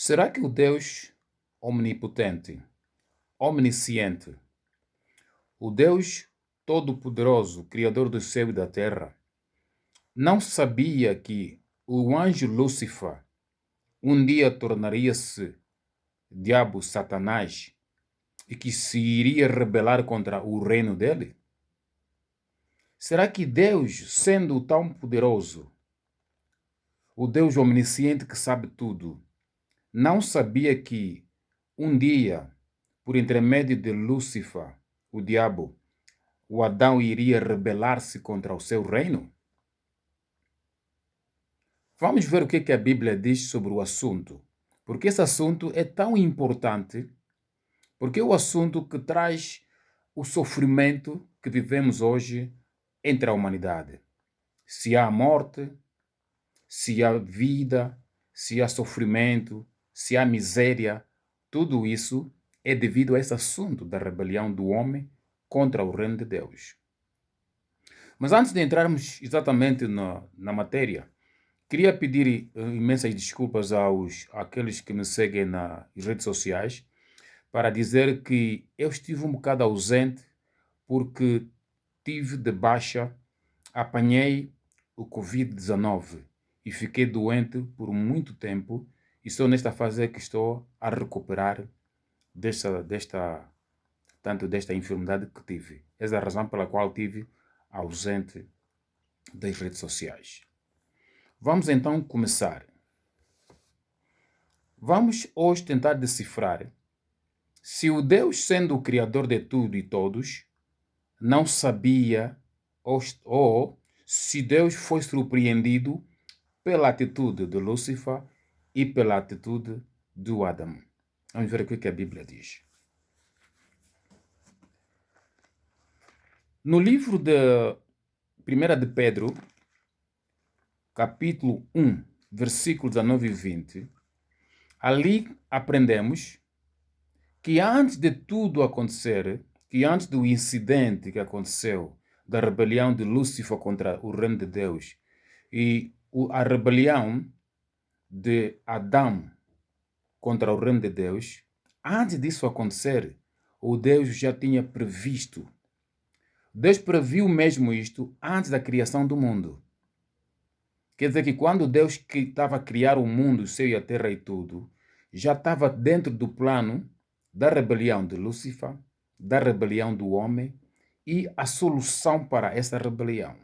Será que o Deus omnipotente, omnisciente, o Deus todo-poderoso, Criador do céu e da terra, não sabia que o anjo Lúcifer um dia tornaria-se diabo Satanás e que se iria rebelar contra o reino dele? Será que Deus, sendo tão poderoso, o Deus omnisciente que sabe tudo, não sabia que um dia, por intermédio de Lúcifer, o diabo, o Adão iria rebelar-se contra o seu reino? Vamos ver o que a Bíblia diz sobre o assunto, porque esse assunto é tão importante, porque é o assunto que traz o sofrimento que vivemos hoje entre a humanidade. Se há morte, se há vida, se há sofrimento, se há miséria, tudo isso é devido a esse assunto da rebelião do homem contra o reino de Deus. Mas antes de entrarmos exatamente na matéria, queria pedir imensas desculpas àqueles que me seguem nas redes sociais para dizer que eu estive um bocado ausente porque tive de baixa, apanhei o Covid-19 e fiquei doente por muito tempo e só nesta fase é que estou a recuperar tanto desta enfermidade que tive. Essa é a razão pela qual tive ausente das redes sociais. Vamos então começar. Vamos hoje tentar decifrar se o Deus, sendo o Criador de tudo e todos, não sabia ou se Deus foi surpreendido pela atitude de Lúcifer e pela atitude do Adão. Vamos ver o que a Bíblia diz. No livro de 1 de Pedro, capítulo 1, versículos 19 e 20, ali aprendemos que antes de tudo acontecer, que antes do incidente que aconteceu, da rebelião de Lúcifer contra o reino de Deus e a rebelião de Adão contra o reino de Deus, antes disso acontecer, o Deus já tinha previsto. Deus previu mesmo isto antes da criação do mundo. Quer dizer que quando Deus estava a criar o mundo, o céu e a terra e tudo, já estava dentro do plano da rebelião de Lúcifer, da rebelião do homem e a solução para essa rebelião.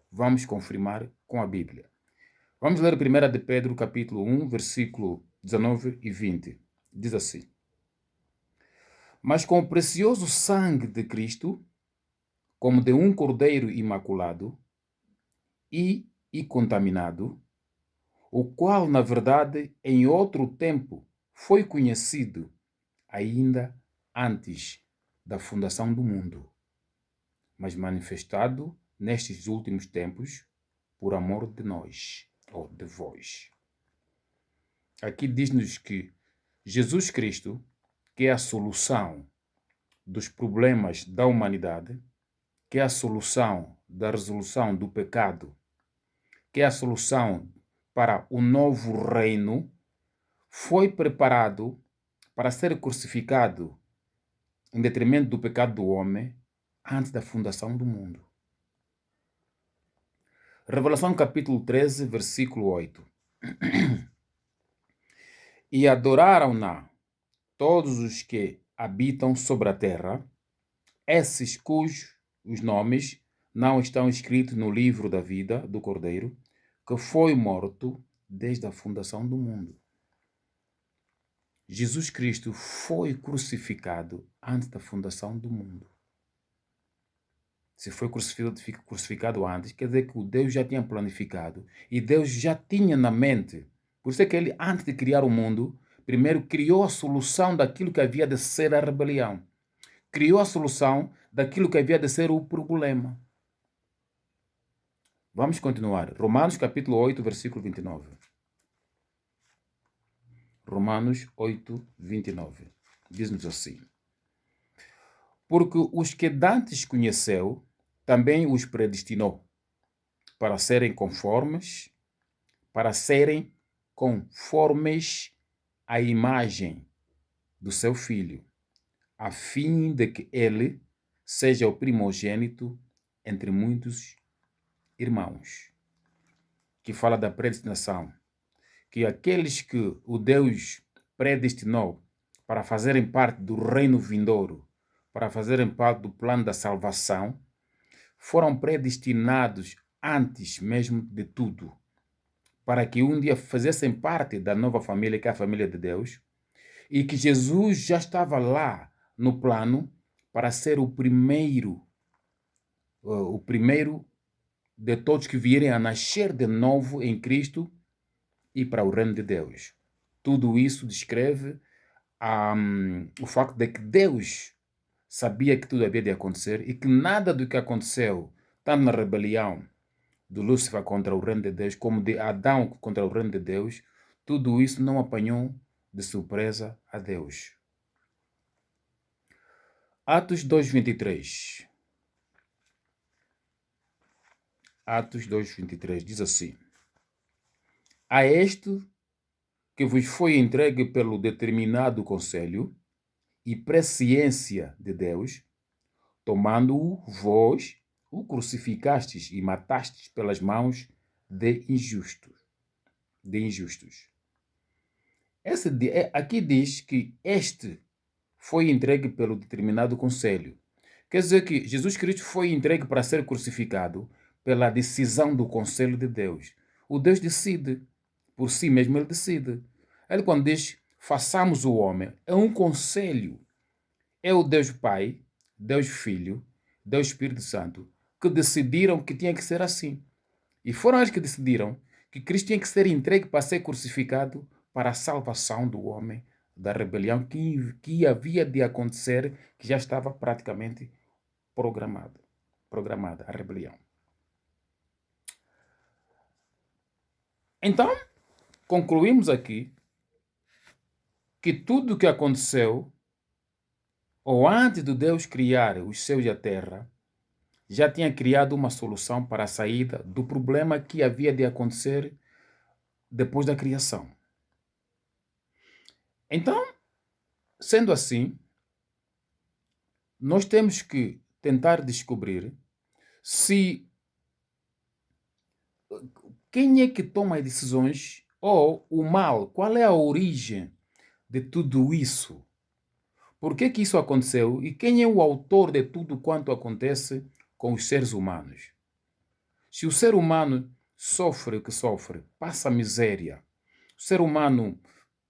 Vamos confirmar com a Bíblia. Vamos ler 1 de Pedro, capítulo 1, versículo 19 e 20. Diz assim: Mas com o precioso sangue de Cristo, como de um cordeiro imaculado e incontaminado, o qual, na verdade, em outro tempo foi conhecido ainda antes da fundação do mundo, mas manifestado nestes últimos tempos por amor de nós, ou de vós. Aqui diz-nos que Jesus Cristo, que é a solução dos problemas da humanidade, que é a solução da resolução do pecado, que é a solução para o novo reino, foi preparado para ser crucificado em detrimento do pecado do homem antes da fundação do mundo. Revelação capítulo 13, versículo 8. E adoraram-na todos os que habitam sobre a terra, esses cujos os nomes não estão escritos no livro da vida do Cordeiro, que foi morto desde a fundação do mundo. Jesus Cristo foi crucificado antes da fundação do mundo. Se foi crucificado antes, quer dizer que o Deus já tinha planificado e Deus já tinha na mente. Por isso é que ele, antes de criar o mundo, primeiro criou a solução daquilo que havia de ser a rebelião. Criou a solução daquilo que havia de ser o problema. Vamos continuar. Romanos capítulo 8, versículo 29. Romanos 8, 29. Diz-nos assim: Porque os que dantes conheceu, também os predestinou para serem conformes a imagem do seu filho, a fim de que ele seja o primogênito entre muitos irmãos. Que fala da predestinação, que aqueles que o Deus predestinou para fazerem parte do reino vindouro, para fazerem parte do plano da salvação, foram predestinados antes mesmo de tudo, para que um dia fizessem parte da nova família, que é a família de Deus, e que Jesus já estava lá no plano para ser o primeiro de todos que vierem a nascer de novo em Cristo e para o reino de Deus. Tudo isso descreve o facto de que Deus sabia que tudo havia de acontecer e que nada do que aconteceu, tanto na rebelião de Lúcifer contra o reino de Deus, como de Adão contra o reino de Deus, tudo isso não apanhou de surpresa a Deus. Atos 2:23. Atos 2:23 diz assim: a este que vos foi entregue pelo determinado conselho e presciência de Deus, tomando-o vós, o crucificastes e matastes pelas mãos de injustos. Aqui diz que este foi entregue pelo determinado conselho. Quer dizer que Jesus Cristo foi entregue para ser crucificado pela decisão do conselho de Deus. O Deus decide, por si mesmo ele decide. Ele quando diz, façamos o homem, é um conselho. É o Deus Pai, Deus Filho, Deus Espírito Santo, que decidiram que tinha que ser assim. E foram eles que decidiram que Cristo tinha que ser entregue para ser crucificado para a salvação do homem da rebelião que havia de acontecer, que já estava praticamente programada a rebelião. Então, concluímos aqui que tudo o que aconteceu, ou antes de Deus criar os céus e a terra, já tinha criado uma solução para a saída do problema que havia de acontecer depois da criação. Então, sendo assim, nós temos que tentar descobrir se quem é que toma as decisões ou o mal, qual é a origem de tudo isso? Por que que isso aconteceu e quem é o autor de tudo quanto acontece com os seres humanos? Se o ser humano sofre o que sofre, passa miséria, o ser humano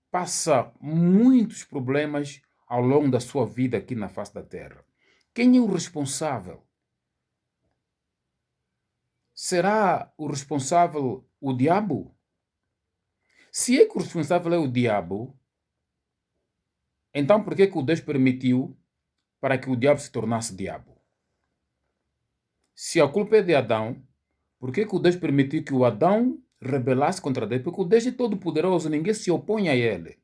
passa muitos problemas ao longo da sua vida aqui na face da Terra, quem é o responsável? Será o responsável o diabo? Se é que o responsável é o diabo, então por que o Deus permitiu para que o diabo se tornasse diabo? Se a culpa é de Adão, por que o Deus permitiu que o Adão rebelasse contra Deus? Porque o Deus é todo poderoso, ninguém se opõe a ele.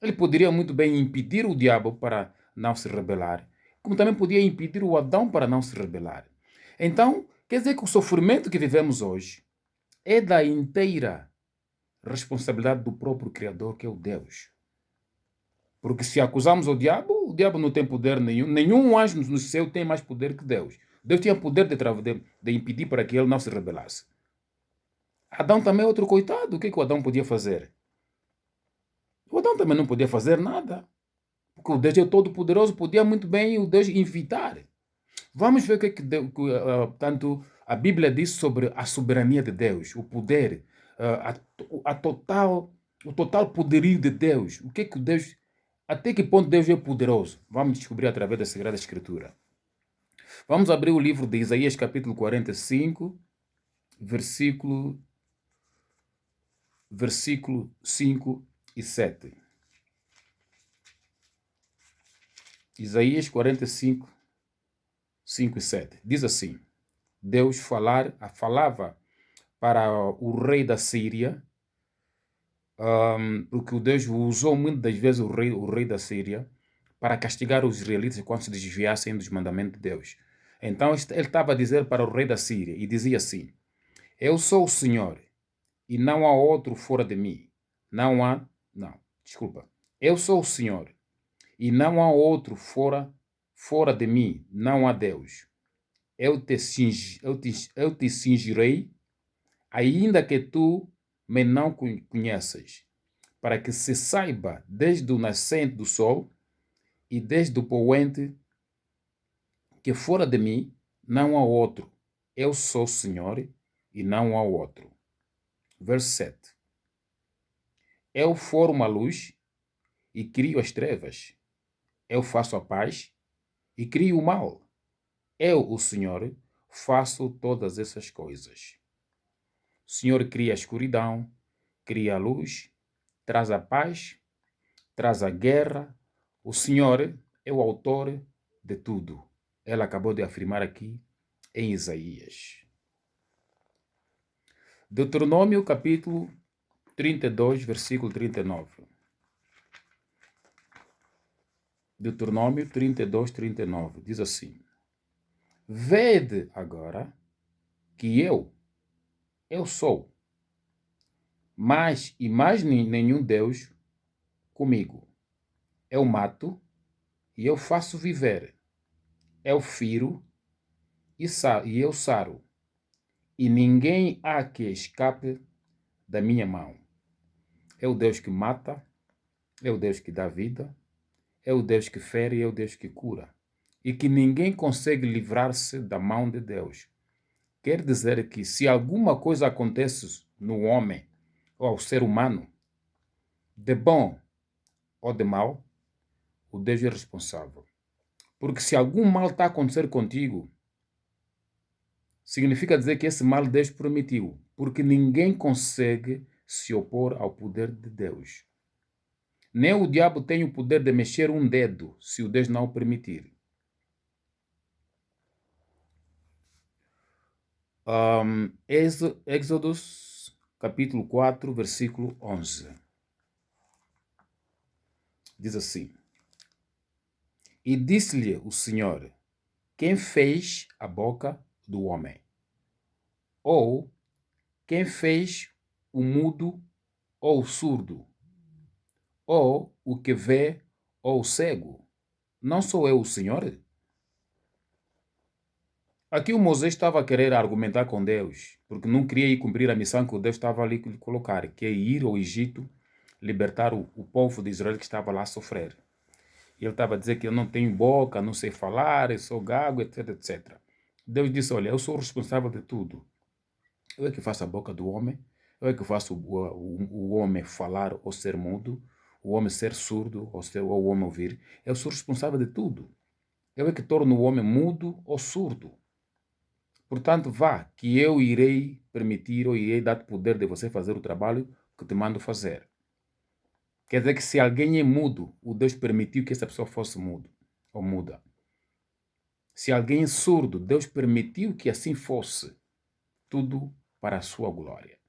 Ele poderia muito bem impedir o diabo para não se rebelar, como também podia impedir o Adão para não se rebelar. Então, quer dizer que o sofrimento que vivemos hoje é da inteira responsabilidade do próprio Criador, que é o Deus. Porque se acusamos o diabo não tem poder nenhum. Nenhum anjo no céu tem mais poder que Deus. Deus tinha poder de impedir para que ele não se rebelasse. Adão também é outro coitado. O que o Adão podia fazer? O Adão também não podia fazer nada. Porque o Deus é todo poderoso, podia muito bem o Deus evitar. Vamos ver o que tanto a Bíblia diz sobre a soberania de Deus, o poder, o total poderio de Deus. O que Deus, até que ponto Deus é poderoso? Vamos descobrir através da Sagrada Escritura. Vamos abrir o livro de Isaías, capítulo 45, versículo 5 e 7. Isaías 45, 5 e 7. Diz assim: Deus falava para o rei da Síria, porque o Deus usou muitas das vezes o rei da Síria para castigar os israelitas quando se desviassem dos mandamentos de Deus. Então ele estava a dizer para o rei da Síria e dizia assim: eu sou o Senhor e não há outro fora de mim. Não. Desculpa. Eu sou o Senhor, e não há outro fora de mim, não há Deus. Eu te cingirei, ainda que tu me não conheças, para que se saiba desde o nascente do sol e desde o poente que fora de mim não há outro. Eu sou o Senhor e não há outro. Verso 7. Eu formo a luz e crio as trevas. Eu faço a paz e crio o mal. Eu, o Senhor, faço todas essas coisas. O Senhor cria a escuridão, cria a luz, traz a paz, traz a guerra. O Senhor é o autor de tudo. Ela acabou de afirmar aqui em Isaías. Deuteronômio capítulo 32, versículo 39. Deuteronômio 32, 39. Diz assim: Vede agora que eu sou, mas e mais nenhum Deus comigo. Eu mato e eu faço viver. Eu firo e eu saro. E ninguém há que escape da minha mão. É o Deus que mata, é o Deus que dá vida, é o Deus que fere e é o Deus que cura. E que ninguém consegue livrar-se da mão de Deus. Quer dizer que se alguma coisa acontece no homem ou ao ser humano, de bom ou de mal, o Deus é responsável. Porque se algum mal está a acontecer contigo, significa dizer que esse mal Deus permitiu. Porque ninguém consegue se opor ao poder de Deus. Nem o diabo tem o poder de mexer um dedo, se o Deus não o permitir. Êxodos, capítulo 4, versículo 11. Diz assim: E disse-lhe o Senhor: Quem fez a boca do homem? Ou quem fez o mudo ou o surdo? Ou o que vê ou o cego? Não sou eu o Senhor? Aqui o Moisés estava a querer argumentar com Deus, porque não queria ir cumprir a missão que Deus estava ali a lhe colocar, que é ir ao Egito, libertar o povo de Israel que estava lá a sofrer. E ele estava a dizer que eu não tenho boca, não sei falar, eu sou gago, etc, etc. Deus disse, olha, eu sou responsável de tudo. Eu é que faço a boca do homem, eu é que faço o homem falar ou ser mudo, o homem ser surdo ou o homem ouvir. Eu sou responsável de tudo. Eu é que torno o homem mudo ou surdo. Portanto, vá, que eu irei permitir ou irei dar poder de você fazer o trabalho que te mando fazer. Quer dizer que se alguém é mudo, o Deus permitiu que essa pessoa fosse mudo ou muda. Se alguém é surdo, Deus permitiu que assim fosse. Tudo para a sua glória.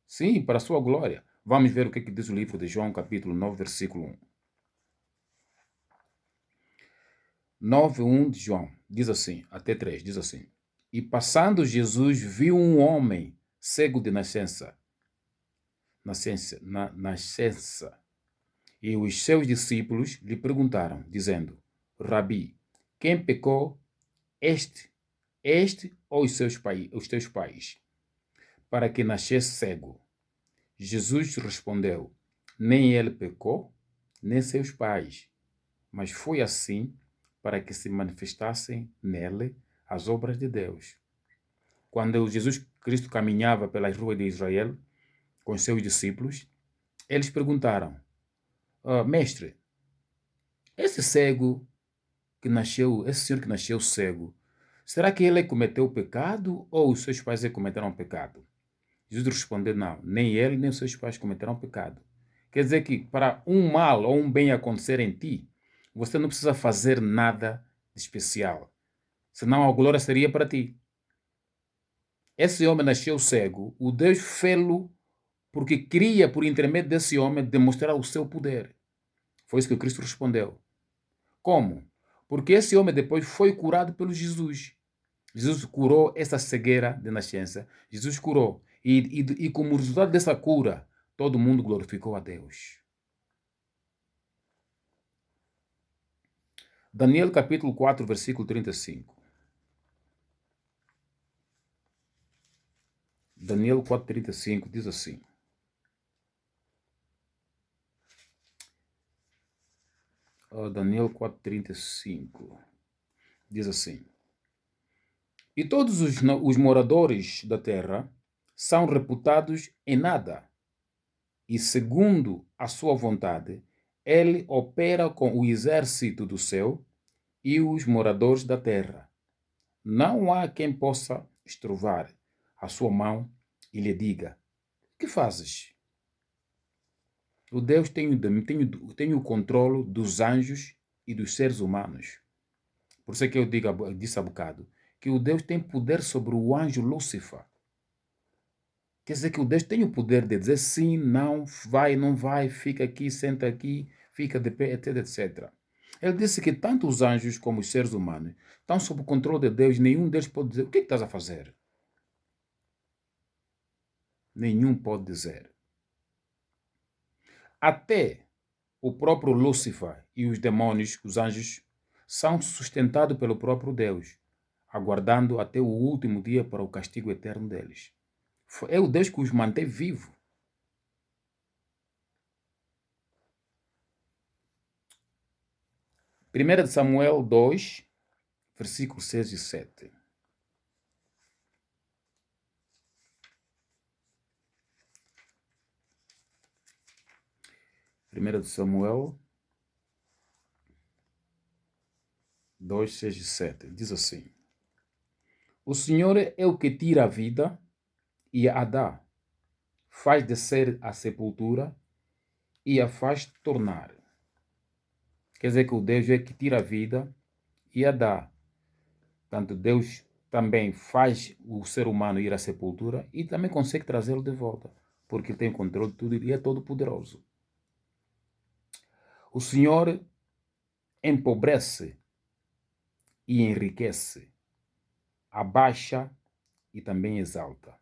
Sim, para a sua glória. Vamos ver o que diz o livro de João, capítulo 9, versículo 1. 9:1 de João, diz assim, até 3, diz assim: E passando Jesus viu um homem cego de nascença. E os seus discípulos lhe perguntaram, dizendo: Rabi, quem pecou, este ou os teus pais, para que nascesse cego? Jesus respondeu: Nem ele pecou, nem seus pais, mas foi assim para que se manifestassem nele as obras de Deus. Quando Jesus Cristo caminhava pelas ruas de Israel com os seus discípulos, eles perguntaram: Mestre, esse cego que nasceu, esse senhor que nasceu cego, será que ele cometeu o pecado ou os seus pais cometeram o pecado? Jesus respondeu: Não, nem ele nem os seus pais cometeram pecado. Quer dizer que para um mal ou um bem acontecer em ti, você não precisa fazer nada de especial. Senão a glória seria para ti. Esse homem nasceu cego, o Deus fê-lo porque queria, por intermédio desse homem, demonstrar o seu poder. Foi isso que Cristo respondeu. Como? Porque esse homem depois foi curado pelo Jesus. Jesus curou essa cegueira de nascença. Jesus curou. E como resultado dessa cura, todo mundo glorificou a Deus. Daniel capítulo 4, versículo 35. Daniel 4:35 diz assim. Daniel 4:35 diz assim. E todos os moradores da terra são reputados em nada. E segundo a sua vontade, ele opera com o exército do céu e os moradores da terra. Não há quem possa estrovar a sua mão e lhe diga: que fazes? O Deus tem o controle dos anjos e dos seres humanos. Por isso é que eu disse há bocado que o Deus tem poder sobre o anjo Lúcifer. Quer dizer que o Deus tem o poder de dizer sim, não, vai, não vai, fica aqui, senta aqui, fica de pé, etc, etc. Ele disse que tanto os anjos como os seres humanos estão sob o controle de Deus. Nenhum deles pode dizer: o que é que estás a fazer? Nenhum pode dizer. Até o próprio Lúcifer e os demônios, os anjos, são sustentados pelo próprio Deus, aguardando até o último dia para o castigo eterno deles. É o Deus que os mantém vivos. Primeira de Samuel 2, versículos 6 e 7. Primeira de Samuel 2, 6 e 7. Diz assim. O Senhor é o que tira a vida e a dá, faz descer a sepultura e a faz tornar. Quer dizer que o Deus é que tira a vida e a dá. Portanto, Deus também faz o ser humano ir à sepultura e também consegue trazê-lo de volta, porque ele tem controle de tudo e é todo poderoso. O Senhor empobrece e enriquece, abaixa e também exalta.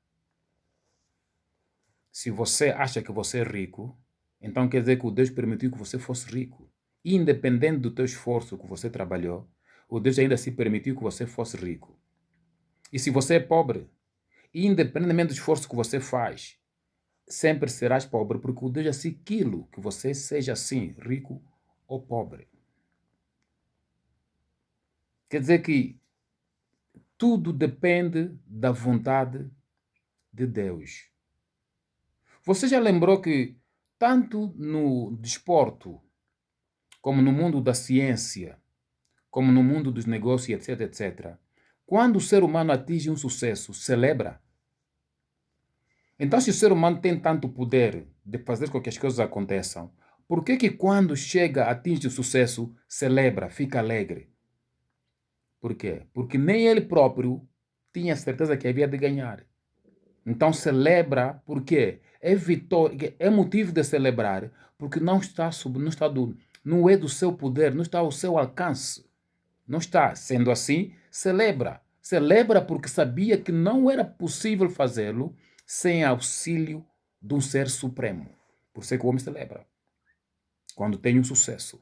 Se você acha que você é rico, então quer dizer que o Deus permitiu que você fosse rico. Independente do teu esforço que você trabalhou, o Deus ainda assim permitiu que você fosse rico. E se você é pobre, independentemente do esforço que você faz, sempre serás pobre, porque o Deus assim quilo que você seja assim, rico ou pobre. Quer dizer que tudo depende da vontade de Deus. Você já lembrou que tanto no desporto, como no mundo da ciência, como no mundo dos negócios, etc, etc, quando o ser humano atinge um sucesso, celebra. Então, se o ser humano tem tanto poder de fazer com que as coisas aconteçam, por que quando chega, atinge o sucesso, celebra, fica alegre? Por quê? Porque nem ele próprio tinha certeza que havia de ganhar. Então celebra porque é vitória, é motivo de celebrar, porque não não é do seu poder, não está ao seu alcance. Não está. Sendo assim, celebra. Celebra porque sabia que não era possível fazê-lo sem auxílio de um ser supremo. Por isso é que o homem celebra quando tem um sucesso.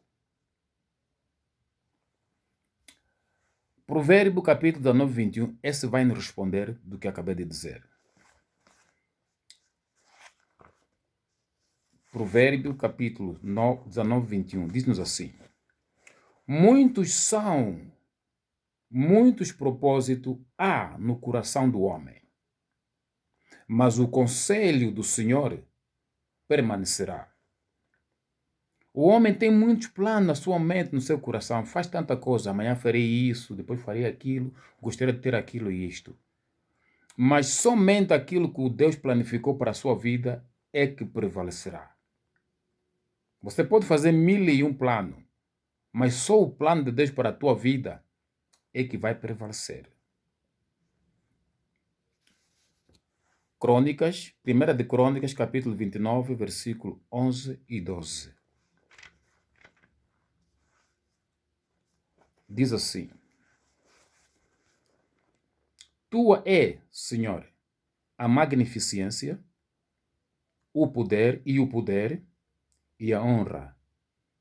Provérbio capítulo 19, 21, esse vai nos responder do que acabei de dizer. Provérbio capítulo 19, 21, diz-nos assim. Muitos propósitos há no coração do homem, mas o conselho do Senhor permanecerá. O homem tem muitos planos na sua mente, no seu coração, faz tanta coisa, amanhã farei isso, depois farei aquilo, gostaria de ter aquilo e isto. Mas somente aquilo que o Deus planificou para a sua vida é que prevalecerá. Você pode fazer 1001 planos, mas só o plano de Deus para a tua vida é que vai prevalecer. Crônicas, 1 de Crônicas, capítulo 29, versículo 11 e 12. Diz assim. Tua é, Senhor, a magnificência, o poder e a honra,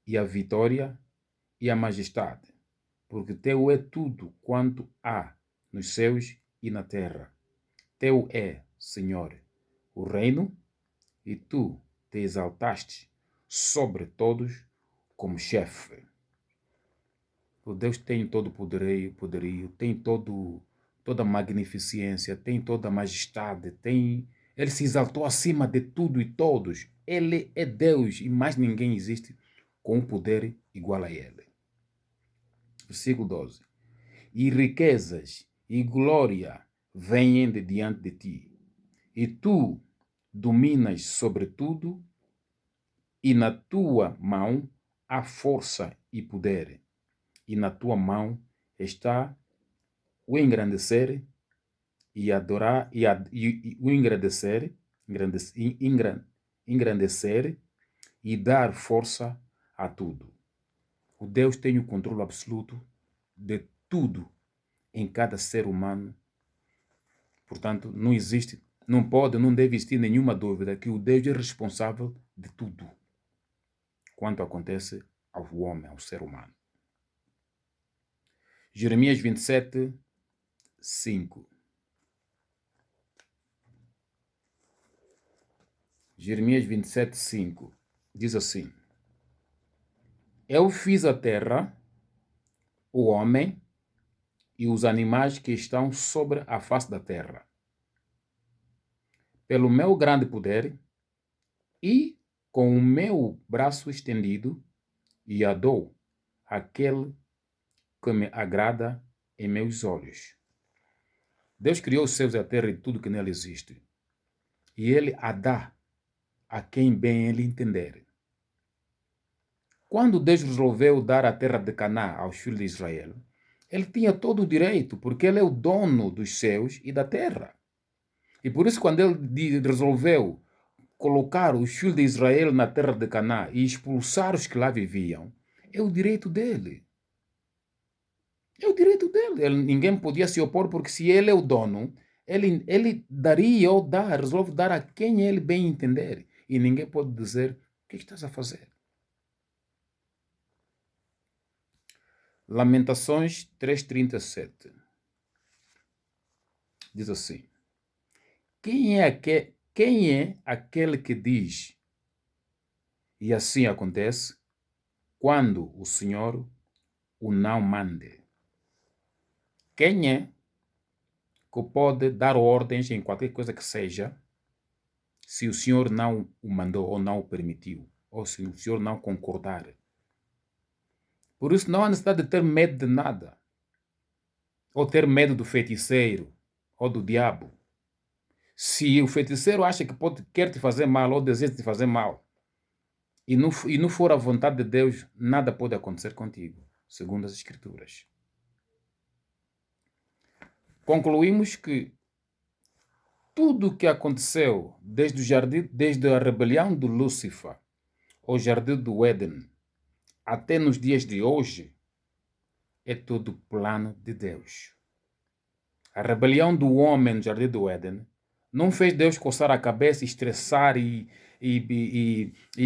e a vitória e a majestade. porque teu é tudo quanto há nos céus e na terra. Teu é, Senhor, o reino, e tu te exaltaste sobre todos como chefe. O Deus tem todo o poderio, tem toda a magnificência, tem toda a majestade, ele se exaltou acima de tudo e todos. Ele é Deus e mais ninguém existe com um poder igual a ele. Versículo 12. E riquezas e glória vêm de diante de ti, e tu dominas sobre tudo, e na tua mão há força e poder, e na tua mão está o engrandecer e adorar, e o engrandecer e dar força a tudo. O Deus tem o controle absoluto de tudo em cada ser humano. Portanto, não existe, não pode, não deve existir nenhuma dúvida que o Deus é responsável de tudo quanto acontece ao homem, ao ser humano. Jeremias 27, 5. Jeremias 27, 5 diz assim: Eu fiz a terra, o homem e os animais que estão sobre a face da terra, pelo meu grande poder e com o meu braço estendido, e a dou àquele que me agrada em meus olhos. Deus criou os céus e a terra e tudo que nele existe, e ele a dá a quem bem ele entender. Quando Deus resolveu dar a terra de Canaã aos filhos de Israel, ele tinha todo o direito, porque ele é o dono dos céus e da terra. E por isso, quando ele resolveu colocar os filhos de Israel na terra de Canaã e expulsar os que lá viviam, é o direito dele. É o direito dele. Ninguém podia se opor, porque se ele é o dono, ele daria ou dá, resolve dar a quem ele bem entender. E ninguém pode dizer: o que estás a fazer? Lamentações 3:37 diz assim: quem é aquele que diz, e assim acontece, quando o Senhor o não mande? Quem é que pode dar ordens em qualquer coisa que seja, se o Senhor não o mandou ou não o permitiu, ou se o Senhor não concordar? Por isso não há necessidade de ter medo de nada, ou ter medo do feiticeiro ou do diabo. Se o feiticeiro acha que quer te fazer mal ou deseja te fazer mal, e não for a vontade de Deus, nada pode acontecer contigo, segundo as Escrituras. Concluímos que tudo o que aconteceu desde a rebelião de Lúcifer ao jardim do Éden até nos dias de hoje, é tudo plano de Deus. A rebelião do homem no jardim do Éden não fez Deus coçar a cabeça, estressar e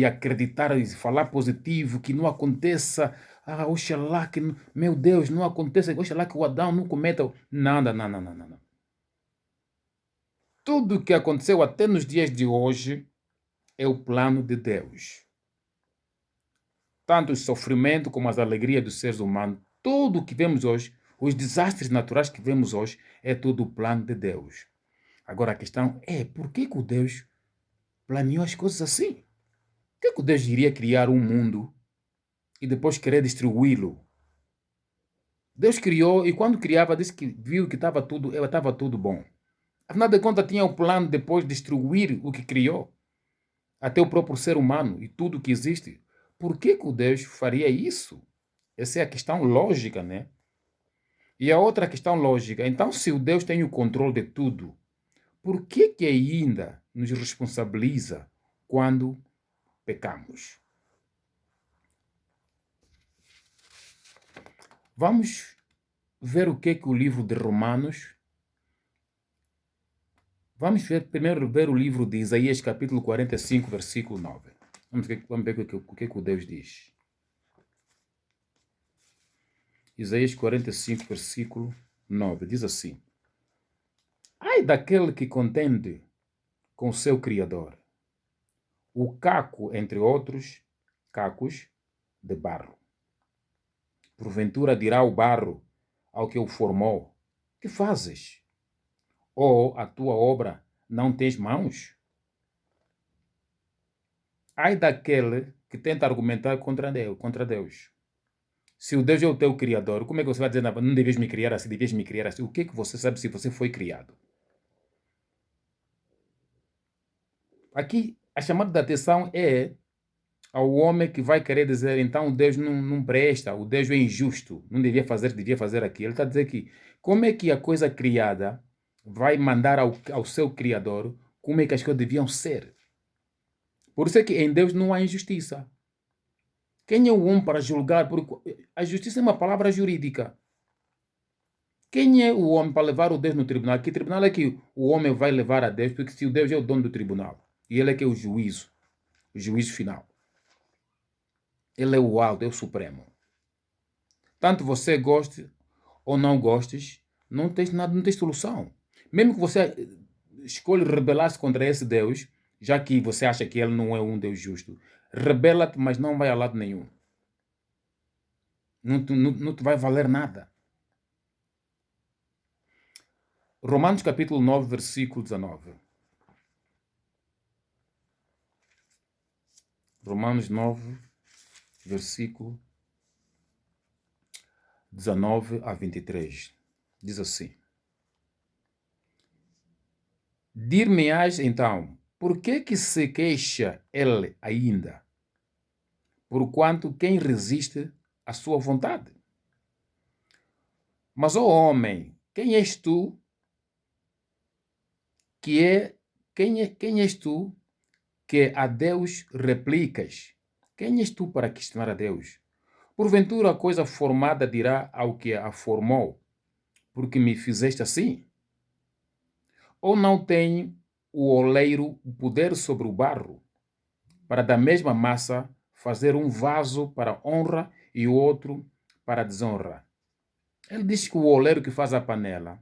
acreditar e falar positivo, que não aconteça. Oxalá que, meu Deus, não aconteça, oxalá que o Adão não cometa. Nada, não, não, não, não. Tudo o que aconteceu até nos dias de hoje é o plano de Deus. Tanto o sofrimento como as alegrias dos seres humanos, tudo o que vemos hoje, os desastres naturais que vemos hoje, é tudo o plano de Deus. Agora a questão é, por que o Deus planeou as coisas assim? Por que o Deus iria criar um mundo e depois querer destruí-lo? Deus criou e quando criava disse que viu que estava tudo bom. Afinal de contas tinha o plano de depois destruir o que criou, até o próprio ser humano e tudo que existe. Por que o Deus faria isso? Essa é a questão lógica, né? E a outra questão lógica, então se o Deus tem o controle de tudo, por que ainda nos responsabiliza quando pecamos? Vamos ver o que o livro de Romanos. Primeiro ver o livro de Isaías, capítulo 45, versículo 9. Vamos ver o que o Deus diz. Isaías 45, versículo 9, diz assim: Ai daquele que contende com seu Criador, o caco entre outros cacos de barro. Porventura dirá o barro ao que o formou: Que fazes? Ou a tua obra não tens mãos? Ai daquele que tenta argumentar contra Deus. Se o Deus é o teu Criador, como é que você vai dizer, não devias me criar assim, devias me criar assim? O que é que você sabe se você foi criado? Aqui, a chamada de atenção é ao homem que vai querer dizer, então Deus não presta, o Deus é injusto, não devia fazer aquilo. Ele está a dizer que como é que a coisa criada vai mandar ao seu Criador como é que as coisas deviam ser. Por isso é que em Deus não há injustiça. Quem é o homem para julgar? Porque a justiça é uma palavra jurídica. Quem é o homem para levar o Deus no tribunal? Que tribunal é que o homem vai levar a Deus? Porque se o Deus é o dono do tribunal, e ele é que é o juízo final. Ele é o alto, é o supremo. Tanto você goste ou não gostes, não tens nada, não tens solução. Mesmo que você escolha rebelar-se contra esse Deus, já que você acha que ele não é um Deus justo, rebela-te, mas não vai a lado nenhum. Não te vai valer nada. Romanos capítulo 9, versículo 19. Romanos 9, versículo 19 a 23. Diz assim: Dir-me-ás então, por que se queixa ele ainda? Porquanto quem resiste à sua vontade? Mas, ó homem, quem és tu quem és tu que a Deus replicas? Quem és tu para questionar a Deus? Porventura a coisa formada dirá ao que a formou, porque me fizeste assim? Ou não tem o oleiro o poder sobre o barro, para da mesma massa fazer um vaso para honra e o outro para desonra? Ele diz que o oleiro que faz a panela,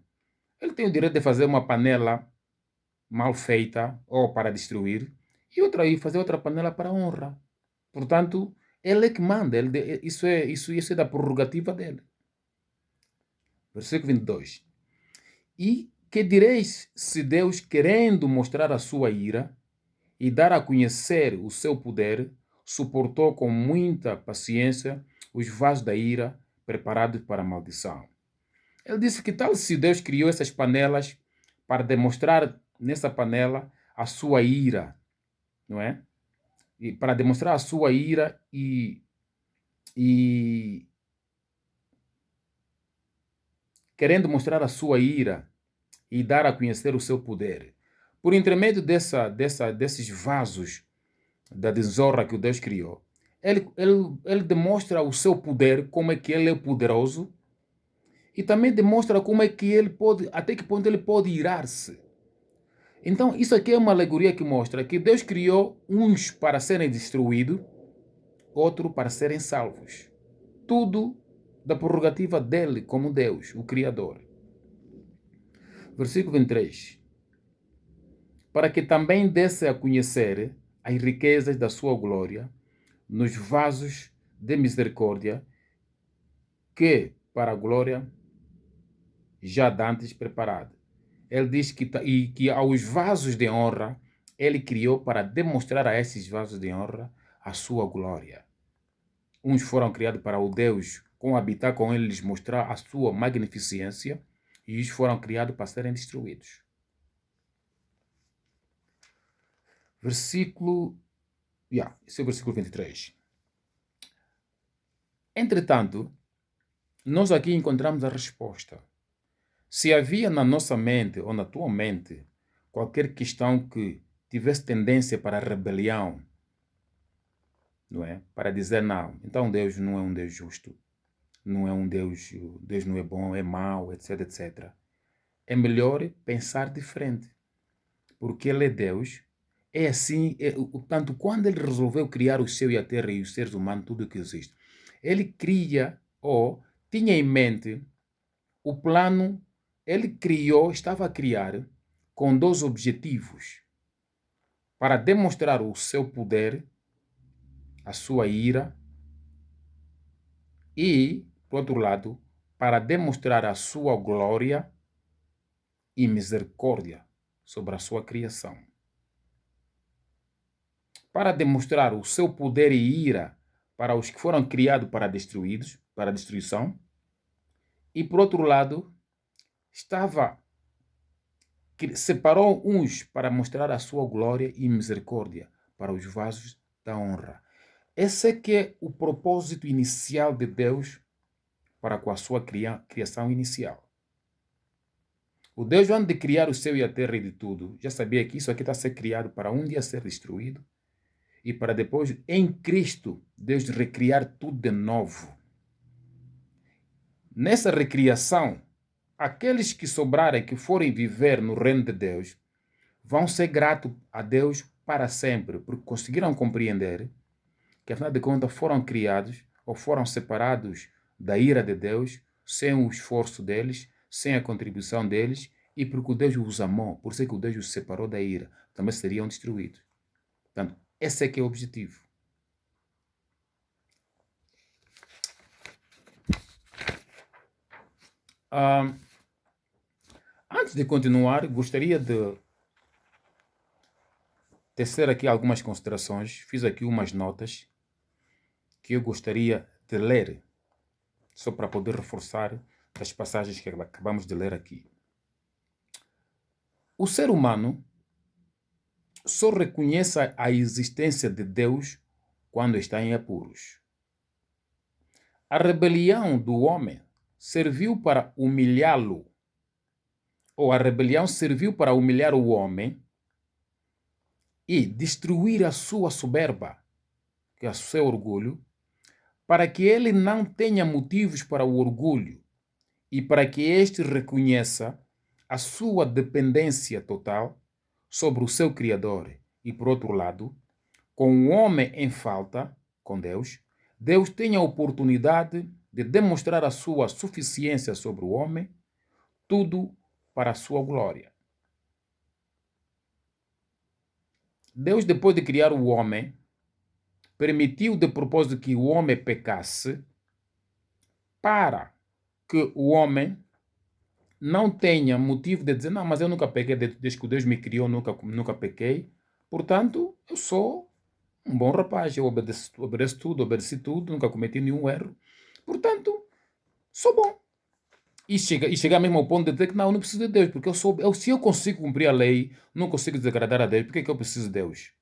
ele tem o direito de fazer uma panela mal feita ou para destruir, e fazer outra panela para honra. Portanto, ele é que manda, isso é da prerrogativa dele. Versículo 22. E que direis se Deus, querendo mostrar a sua ira e dar a conhecer o seu poder, suportou com muita paciência os vasos da ira preparados para a maldição? Ele disse que tal se Deus criou essas panelas para demonstrar nessa panela a sua ira, não é? E para demonstrar a sua ira e querendo mostrar a sua ira e dar a conhecer o seu poder. Por intermédio desses vasos da desonra que o Deus criou, ele demonstra o seu poder, como é que ele é poderoso, e também demonstra como é que ele pode, até que ponto ele pode irar-se. Então, isso aqui é uma alegoria que mostra que Deus criou uns para serem destruídos, outros para serem salvos. Tudo da prerrogativa dele como Deus, o Criador. Versículo 23. Para que também desse a conhecer as riquezas da sua glória nos vasos de misericórdia que para a glória já dantes preparada. Ele diz que aos vasos de honra ele criou para demonstrar a esses vasos de honra a sua glória. Uns foram criados para o Deus com habitar com ele, lhes mostrar a sua magnificência, e os foram criados para serem destruídos. Esse é o versículo 23. Entretanto, nós aqui encontramos a resposta. Se havia na nossa mente ou na tua mente qualquer questão que tivesse tendência para a rebelião, não é? Para dizer não, então Deus não é um Deus justo, não é um Deus não é bom, é mau, etc, etc. É melhor pensar diferente, porque Ele é Deus. É assim, tanto quando Ele resolveu criar o céu e a terra e os seres humanos, tudo o que existe, Ele cria ou tinha em mente o plano, estava a criar com dois objetivos: para demonstrar o seu poder, a sua ira, e, por outro lado, para demonstrar a sua glória e misericórdia sobre a sua criação. Para demonstrar o seu poder e ira para os que foram criados para para a destruição, e por outro lado, separou uns para mostrar a sua glória e misericórdia para os vasos da honra. Esse é que é o propósito inicial de Deus para com a sua criação inicial. O Deus, antes de criar o céu e a terra e de tudo, já sabia que isso aqui está a ser criado para um dia ser destruído e para depois, em Cristo, Deus recriar tudo de novo. Nessa recriação, aqueles que sobrarem, que forem viver no reino de Deus, vão ser gratos a Deus para sempre, porque conseguiram compreender que, afinal de contas, foram criados ou foram separados da ira de Deus, sem o esforço deles, sem a contribuição deles, e porque Deus os amou, por isso que Deus os separou da ira, também seriam destruídos. Portanto, esse é que é o objetivo. Antes de continuar, gostaria de tecer aqui algumas considerações. Fiz aqui umas notas que eu gostaria de ler, só para poder reforçar as passagens que acabamos de ler aqui. O ser humano só reconhece a existência de Deus quando está em apuros. A rebelião do homem serviu para humilhá-lo, ou a rebelião serviu para humilhar o homem e destruir a sua soberba, que é o seu orgulho, para que ele não tenha motivos para o orgulho e para que este reconheça a sua dependência total sobre o seu Criador. E, por outro lado, com o homem em falta, com Deus, Deus tem a oportunidade de demonstrar a sua suficiência sobre o homem, tudo para a sua glória. Deus, depois de criar o homem, permitiu de propósito que o homem pecasse para que o homem não tenha motivo de dizer: não, mas eu nunca pequei, desde que Deus me criou, nunca pequei, portanto, eu sou um bom rapaz, eu obedeço tudo, obedeci tudo, nunca cometi nenhum erro, portanto, sou bom. E chegar mesmo ao ponto de dizer que não preciso de Deus, porque se eu consigo cumprir a lei, não consigo desagradar a Deus, por que eu preciso de Deus?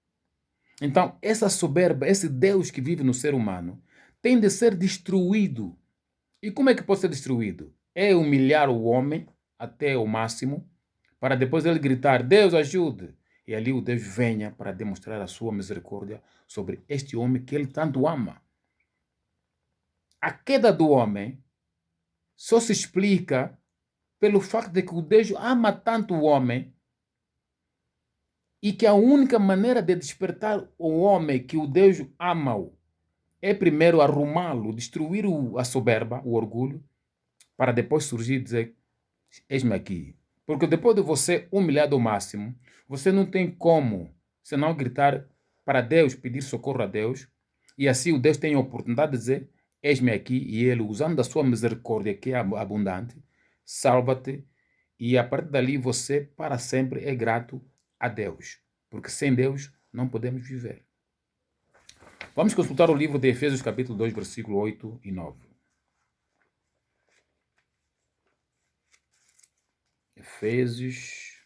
Então, essa soberba, esse Deus que vive no ser humano, tem de ser destruído. E como é que pode ser destruído? É humilhar o homem até o máximo, para depois ele gritar: Deus, ajude! E ali o Deus venha para demonstrar a sua misericórdia sobre este homem que ele tanto ama. A queda do homem só se explica pelo facto de que o Deus ama tanto o homem e que a única maneira de despertar o homem que o Deus ama-o é primeiro arrumá-lo, destruir a soberba, o orgulho, para depois surgir e dizer: eis-me aqui. Porque depois de você humilhado ao máximo, você não tem como senão gritar para Deus, pedir socorro a Deus, e assim o Deus tem a oportunidade de dizer: eis-me aqui, e ele, usando a sua misericórdia, que é abundante, salva-te, e a partir dali você para sempre é grato a Deus, porque sem Deus não podemos viver. Vamos consultar o livro de Efésios capítulo 2, versículo 8 e 9. Efésios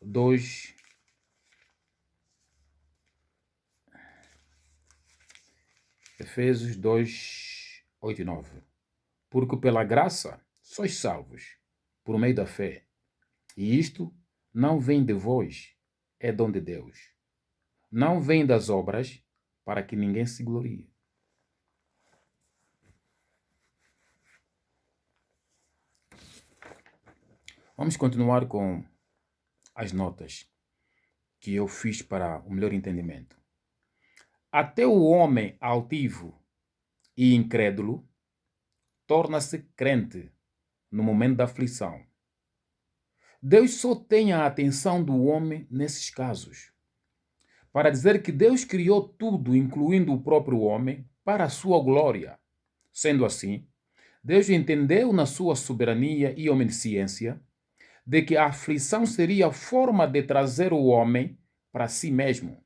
2, Efésios 2, 8 e 9. Porque pela graça sois salvos, por meio da fé. E isto não vem de vós, é dom de Deus. Não vem das obras, para que ninguém se glorie. Vamos continuar com as notas que eu fiz para o melhor entendimento. Até o homem altivo e incrédulo torna-se crente no momento da aflição. Deus só tem a atenção do homem nesses casos, para dizer que Deus criou tudo, incluindo o próprio homem, para a sua glória. Sendo assim, Deus entendeu na sua soberania e onisciência de que a aflição seria a forma de trazer o homem para si mesmo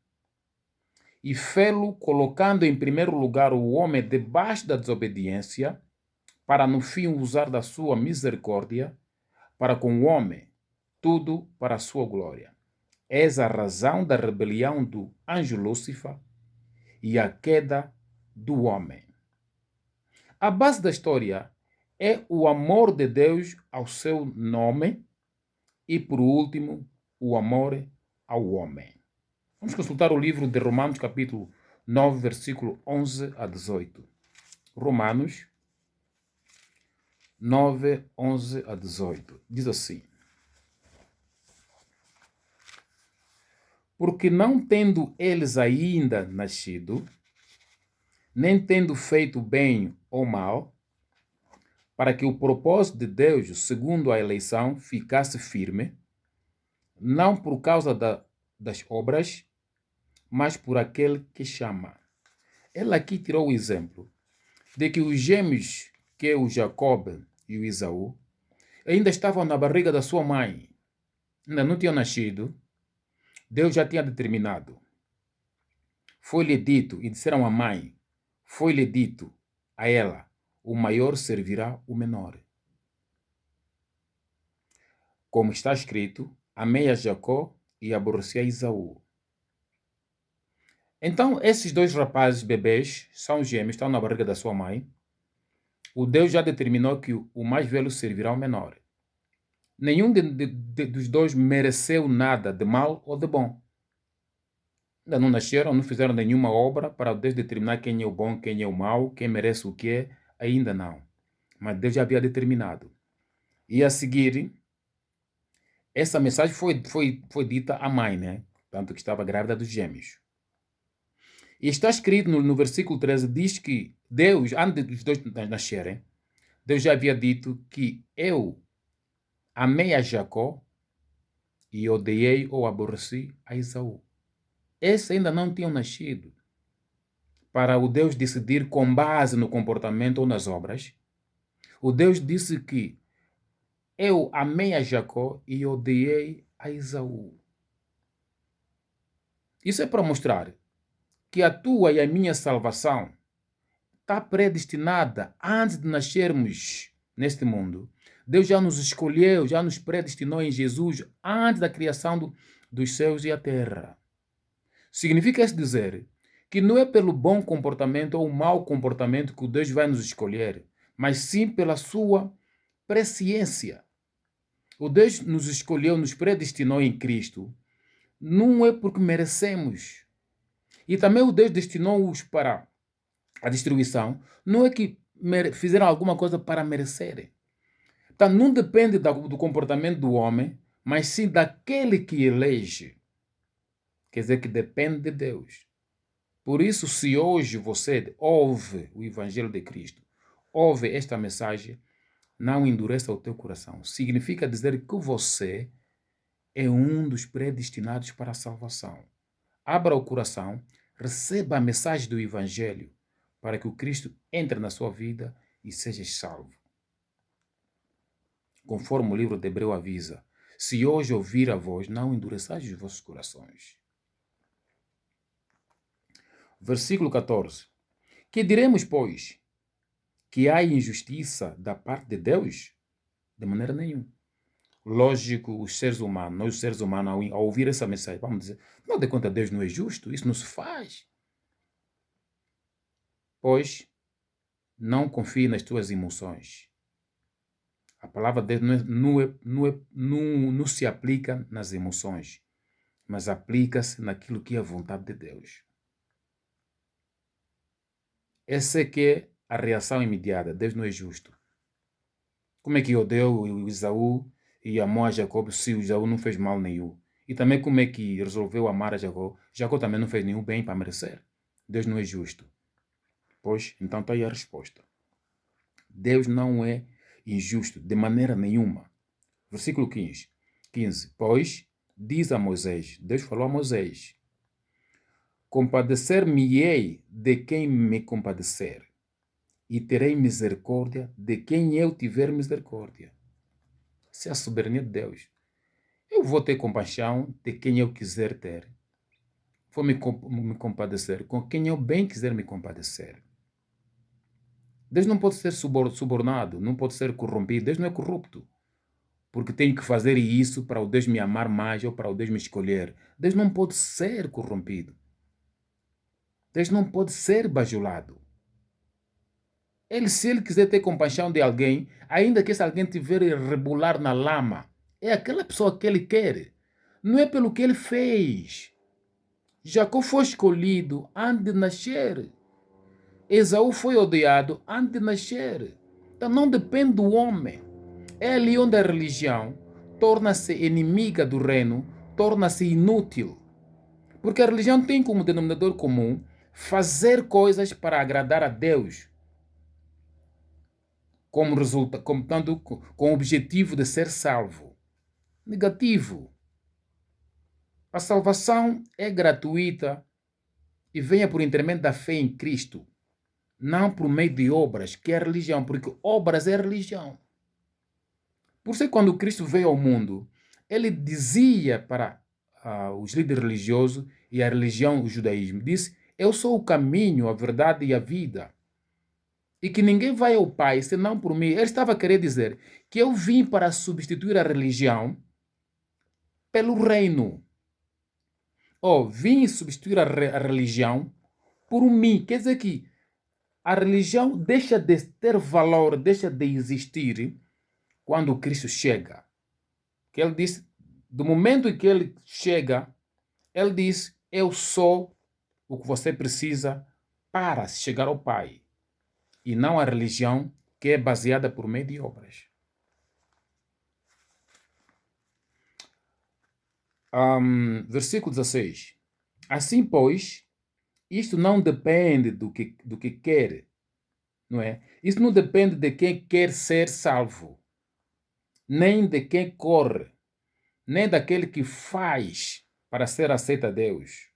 e fê-lo colocando em primeiro lugar o homem debaixo da desobediência, para no fim usar da sua misericórdia para com o homem, tudo para a sua glória. Eis a razão da rebelião do anjo Lúcifer e a queda do homem. A base da história é o amor de Deus ao seu nome e, por último, o amor ao homem. Vamos consultar o livro de Romanos, capítulo 9, versículo 11 a 18. Romanos 9, 11 a 18. Diz assim: porque não tendo eles ainda nascido, nem tendo feito bem ou mal, para que o propósito de Deus, segundo a eleição, ficasse firme, não por causa das obras, mas por aquele que chama. Ela aqui tirou o exemplo de que os gêmeos, que é o Jacob e o Esaú, ainda estavam na barriga da sua mãe, ainda não tinham nascido. Deus já tinha determinado. Foi-lhe dito, e disseram à mãe, foi-lhe dito a ela, o maior servirá o menor. Como está escrito, amei a Jacó e aborreci a Esaú. Então, esses dois rapazes bebês, são gêmeos, estão na barriga da sua mãe. O Deus já determinou que o mais velho servirá ao menor. Nenhum dos dois mereceu nada de mal ou de bom. Ainda não nasceram, não fizeram nenhuma obra para Deus determinar quem é o bom, quem é o mau, quem merece o quê, ainda não. Mas Deus já havia determinado. E a seguir, essa mensagem foi dita à mãe, né? Tanto que estava grávida dos gêmeos. E está escrito no versículo 13, diz que Deus, antes dos dois nascerem, Deus já havia dito que eu amei a Jacó e odiei ou aborreci a Esaú. Esses ainda não tinham nascido. Para o Deus decidir com base no comportamento ou nas obras, o Deus disse que eu amei a Jacó e odiei a Esaú. Isso é para mostrar que a tua e a minha salvação está predestinada antes de nascermos neste mundo. Deus já nos escolheu, já nos predestinou em Jesus antes da criação dos céus e a terra. Significa isso dizer que não é pelo bom comportamento ou mau comportamento que o Deus vai nos escolher, mas sim pela sua presciência. O Deus nos escolheu, nos predestinou em Cristo, não é porque merecemos. E também o Deus destinou-os para a destruição, não é que fizeram alguma coisa para merecerem. Então, não depende do comportamento do homem, mas sim daquele que elege. Quer dizer que depende de Deus. Por isso, se hoje você ouve o Evangelho de Cristo, ouve esta mensagem, não endureça o teu coração. Significa dizer que você é um dos predestinados para a salvação. Abra o coração, receba a mensagem do Evangelho, para que o Cristo entre na sua vida e seja salvo. Conforme o livro de Hebreu avisa, se hoje ouvir a voz, não endureçais os vossos corações. Versículo 14. Que diremos, pois? Que há injustiça da parte de Deus? De maneira nenhuma. Lógico, os seres humanos, nós os seres humanos, ao ouvir essa mensagem, vamos dizer, não de conta Deus não é justo, isso não se faz. Pois, não confie nas tuas emoções. A palavra de Deus não se aplica nas emoções, mas aplica-se naquilo que é a vontade de Deus. Essa é que é a reação imediata. Deus não é justo. Como é que odeou o Esaú e amou a Jacó se o Esaú não fez mal nenhum? E também como é que resolveu amar a Jacó? Jacó também não fez nenhum bem para merecer. Deus não é justo. Pois, então está aí a resposta. Deus não é injusto de maneira nenhuma. Versículo 15. Pois diz a Moisés, Deus falou a Moisés, compadecer-me-ei de quem me compadecer, e terei misericórdia de quem eu tiver misericórdia. Essa é a soberania de Deus. Eu vou ter compaixão de quem eu quiser ter. Vou me compadecer com quem eu bem quiser me compadecer. Deus não pode ser subornado, não pode ser corrompido. Deus não é corrupto. Porque tenho que fazer isso para o Deus me amar mais ou para o Deus me escolher. Deus não pode ser corrompido. Deus não pode ser bajulado. Se ele quiser ter compaixão de alguém, ainda que esse alguém tiver a rebolar na lama, é aquela pessoa que ele quer. Não é pelo que ele fez. Jacó foi escolhido antes de nascer. Esaú foi odiado antes de nascer. Então não depende do homem. É ali onde a religião torna-se inimiga do reino, torna-se inútil. Porque a religião tem como denominador comum fazer coisas para agradar a Deus. Com o objetivo de ser salvo. Negativo. A salvação é gratuita e venha por intermédio da fé em Cristo. Não por meio de obras, que é religião, porque obras é religião. Por isso, quando Cristo veio ao mundo, ele dizia para os líderes religiosos e a religião, o judaísmo, disse, eu sou o caminho, a verdade e a vida. E que ninguém vai ao Pai senão por mim. Ele estava a querer dizer que eu vim para substituir a religião pelo reino. Vim substituir a religião por mim. Quer dizer que a religião deixa de ter valor, deixa de existir quando Cristo chega. Que ele disse, do momento em que ele chega, ele diz, eu sou o que você precisa para chegar ao Pai. E não a religião que é baseada por meio de obras. Versículo 16. Assim, pois, isto não depende do que quer, não é? Isso não depende de quem quer ser salvo, nem de quem corre, nem daquele que faz para ser aceito a Deus,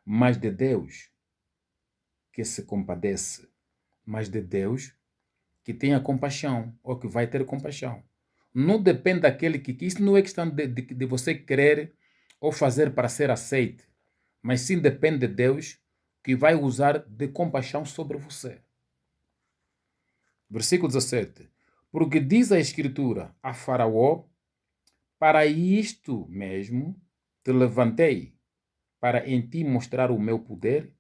mas de Deus que se compadece, mas de Deus que tenha compaixão, ou que vai ter compaixão. Não depende daquele que... Isso não é questão de você querer ou fazer para ser aceito, mas sim depende de Deus que vai usar de compaixão sobre você. Versículo 17. Porque diz a Escritura a Faraó, para isto mesmo te levantei, para em ti mostrar o meu poder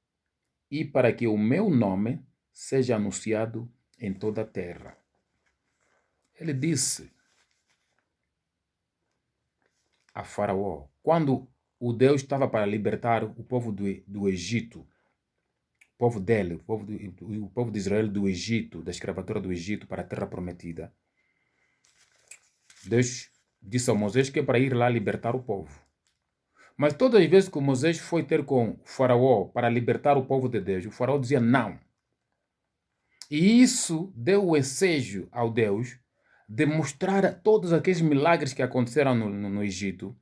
e para que o meu nome seja anunciado em toda a terra. Ele disse a Faraó, quando o Deus estava para libertar o povo do Egito, o povo dele, o povo de Israel do Egito, da escravatura do Egito para a terra prometida, Deus disse a Moisés que é para ir lá libertar o povo. Mas todas as vezes que Moisés foi ter com o Faraó para libertar o povo de Deus, o Faraó dizia não. E isso deu o ensejo ao Deus de mostrar todos aqueles milagres que aconteceram no Egito,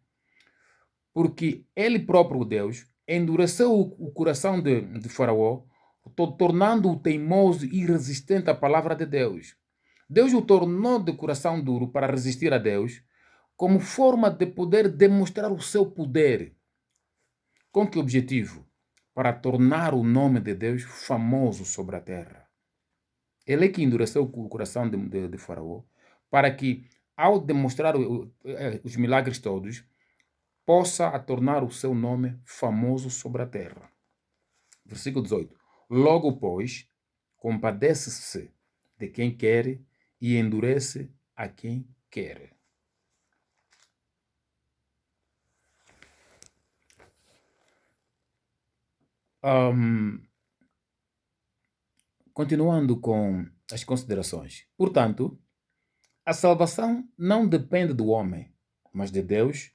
porque ele próprio, Deus, endureceu o coração de Faraó, tornando-o teimoso e resistente à palavra de Deus. Deus o tornou de coração duro para resistir a Deus, como forma de poder demonstrar o seu poder. Com que objetivo? Para tornar o nome de Deus famoso sobre a terra. Ele é que endureceu o coração de Faraó, para que, ao demonstrar os milagres todos, possa tornar o seu nome famoso sobre a terra. Versículo 18. Logo, pois, compadece-se de quem quer e endurece a quem quer. Continuando com as considerações. Portanto, a salvação não depende do homem, mas de Deus,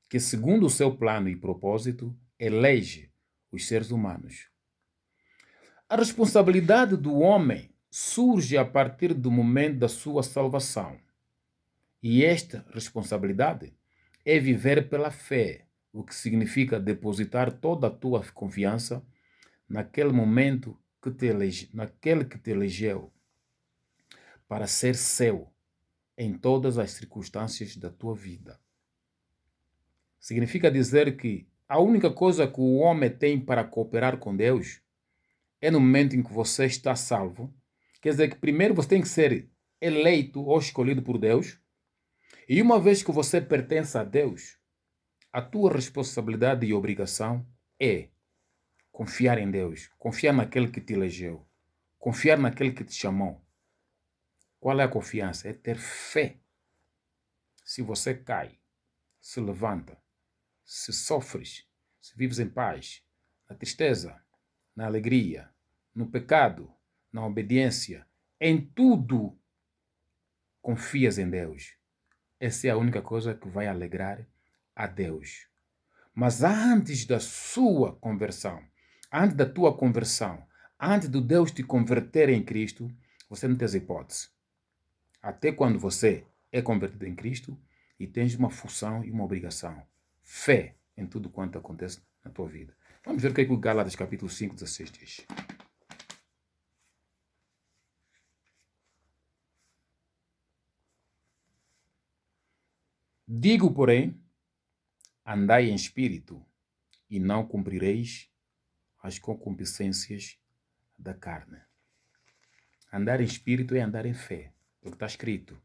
que segundo o seu plano e propósito, elege os seres humanos. A responsabilidade do homem surge a partir do momento da sua salvação. E esta responsabilidade é viver pela fé, o que significa depositar toda a tua confiança naquele momento naquele que te elegeu para ser seu em todas as circunstâncias da tua vida. Significa dizer que a única coisa que o homem tem para cooperar com Deus é no momento em que você está salvo. Quer dizer que primeiro você tem que ser eleito ou escolhido por Deus. E uma vez que você pertence a Deus, a tua responsabilidade e obrigação é confiar em Deus, confiar naquele que te elegeu, confiar naquele que te chamou. Qual é a confiança? É ter fé. Se você cai, se levanta, se sofres, se vives em paz, na tristeza, na alegria, no pecado, na obediência, em tudo confias em Deus. Essa é a única coisa que vai alegrar a Deus. Mas antes da sua conversão, antes da tua conversão, antes de Deus te converter em Cristo, você não tem hipótese. Até quando você é convertido em Cristo e tens uma função e uma obrigação. Fé em tudo quanto acontece na tua vida. Vamos ver o que é que o Gálatas capítulo 5, 16 diz. Digo, porém, andai em espírito e não cumprireis as concupiscências da carne. Andar em espírito é andar em fé. Porque está escrito,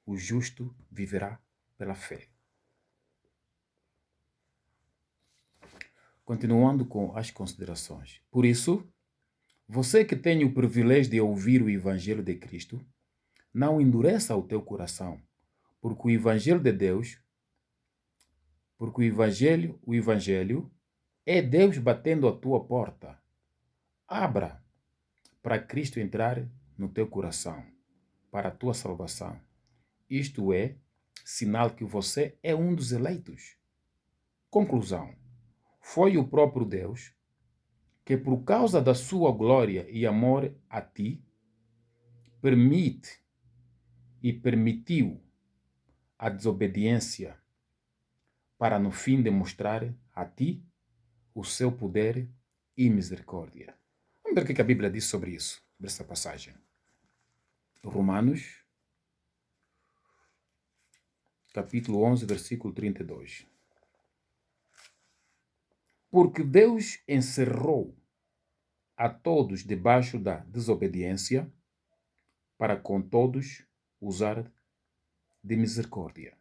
o justo viverá pela fé. Continuando com as considerações. Por isso, você que tem o privilégio de ouvir o Evangelho de Cristo, não endureça o teu coração, porque o Evangelho de Deus, porque o Evangelho é Deus batendo a tua porta. Abra para Cristo entrar no teu coração, para a tua salvação. Isto é sinal que você é um dos eleitos. Conclusão. Foi o próprio Deus que, por causa da sua glória e amor a ti, permitiu a desobediência para no fim demonstrar a ti o seu poder e misericórdia. Vamos ver o que a Bíblia diz sobre isso, sobre essa passagem. Romanos, capítulo 11, versículo 32. Porque Deus encerrou a todos debaixo da desobediência, para com todos usar de misericórdia.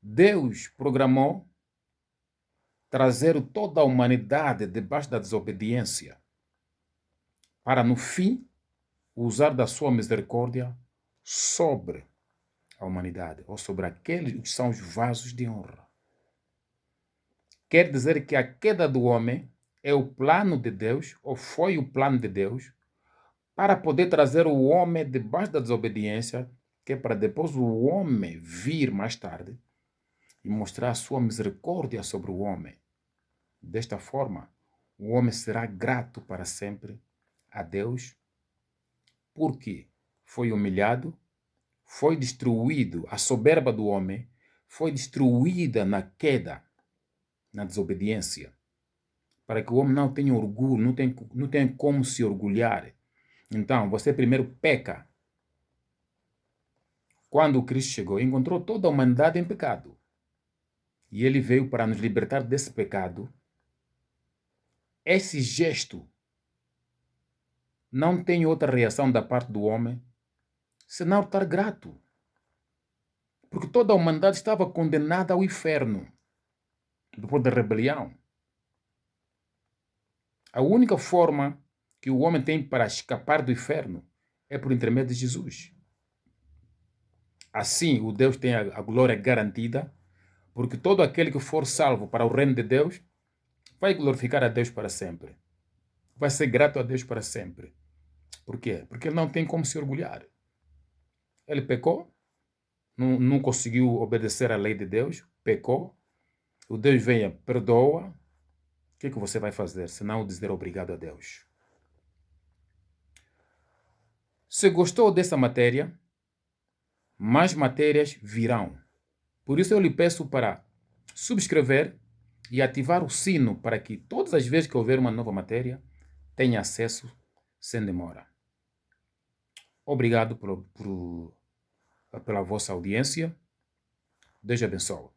Deus programou trazer toda a humanidade debaixo da desobediência, para no fim usar da sua misericórdia sobre a humanidade, ou sobre aqueles que são os vasos de honra. Quer dizer que a queda do homem é o plano de Deus, ou foi o plano de Deus, para poder trazer o homem debaixo da desobediência, que é para depois o homem vir mais tarde e mostrar a sua misericórdia sobre o homem. Desta forma, o homem será grato para sempre a Deus, porque foi humilhado, foi destruído, a soberba do homem foi destruída na queda, na desobediência, para que o homem não tenha orgulho, não tenha como se orgulhar. Então, você primeiro peca. Quando Cristo chegou, encontrou toda a humanidade em pecado. E ele veio para nos libertar desse pecado. Esse gesto não tem outra reação da parte do homem senão estar grato. Porque toda a humanidade estava condenada ao inferno depois da rebelião. A única forma que o homem tem para escapar do inferno é por intermédio de Jesus. Assim, o Deus tem a glória garantida, porque todo aquele que for salvo para o reino de Deus vai glorificar a Deus para sempre. Vai ser grato a Deus para sempre. Por quê? Porque ele não tem como se orgulhar. Ele pecou, não conseguiu obedecer à lei de Deus, pecou. O Deus venha, perdoa. O que você vai fazer, senão dizer obrigado a Deus? Se gostou dessa matéria, mais matérias virão. Por isso eu lhe peço para subscrever e ativar o sino para que todas as vezes que houver uma nova matéria, tenha acesso sem demora. Obrigado pela vossa audiência. Deus abençoe.